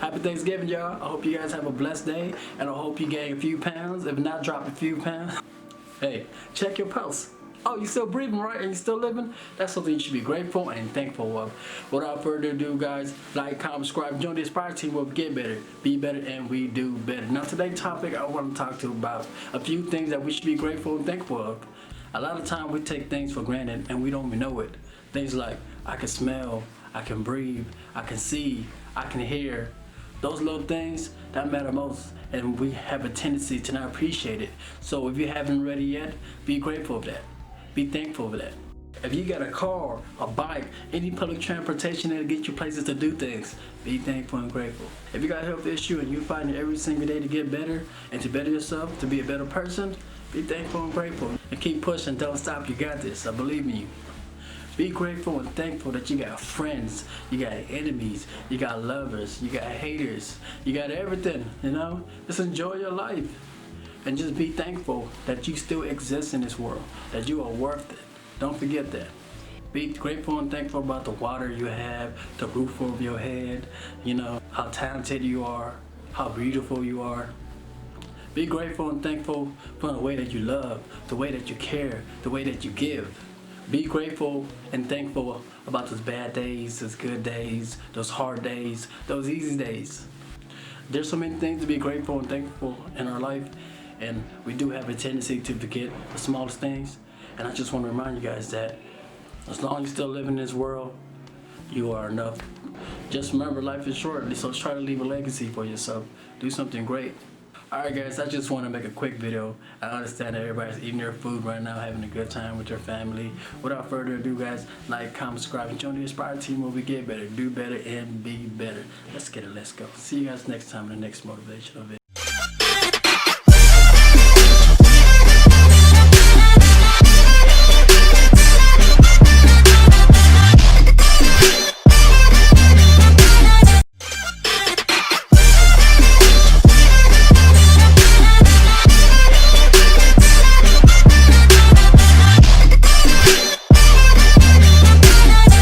Happy Thanksgiving, y'all. I hope you guys have a blessed day, and I hope you gain a few pounds, if not drop a few pounds. Hey, check your pulse. Oh, you still breathing, right? And you still living? That's something you should be grateful and thankful of. Without further ado, guys, like, comment, subscribe, join the Aspire team where we get better, be better, and we do better. Now, today's topic, I want to talk to you about a few things that we should be grateful and thankful of. A lot of time we take things for granted and we don't even know it. Things like, I can smell, I can breathe, I can see, I can hear. Those little things that matter most, and we have a tendency to not appreciate it. So if you haven't read it yet, be grateful of that. Be thankful for that. If you got a car, a bike, any public transportation that'll get you places to do things, be thankful and grateful. If you got a health issue and you find it every single day to get better and to better yourself, to be a better person, be thankful and grateful. And keep pushing, don't stop, you got this, I believe in you. Be grateful and thankful that you got friends, you got enemies, you got lovers, you got haters, you got everything, you know? Just enjoy your life. And just be thankful that you still exist in this world, that you are worth it. Don't forget that. Be grateful and thankful about the water you have, the roof over your head, you know, how talented you are, how beautiful you are. Be grateful and thankful for the way that you love, the way that you care, the way that you give. Be grateful and thankful about those bad days, those good days, those hard days, those easy days. There's so many things to be grateful and thankful in our life, and we do have a tendency to forget the smallest things. And I just want to remind you guys that as long as you're still living in this world, you are enough. Just remember, life is short, so try to leave a legacy for yourself. Do something great. Alright guys, I just want to make a quick video. I understand that everybody's eating their food right now, having a good time with their family. Without further ado, guys, like, comment, subscribe, and join the Aspire team where we get better, do better, and be better. Let's get it, let's go. See you guys next time in the next motivational video.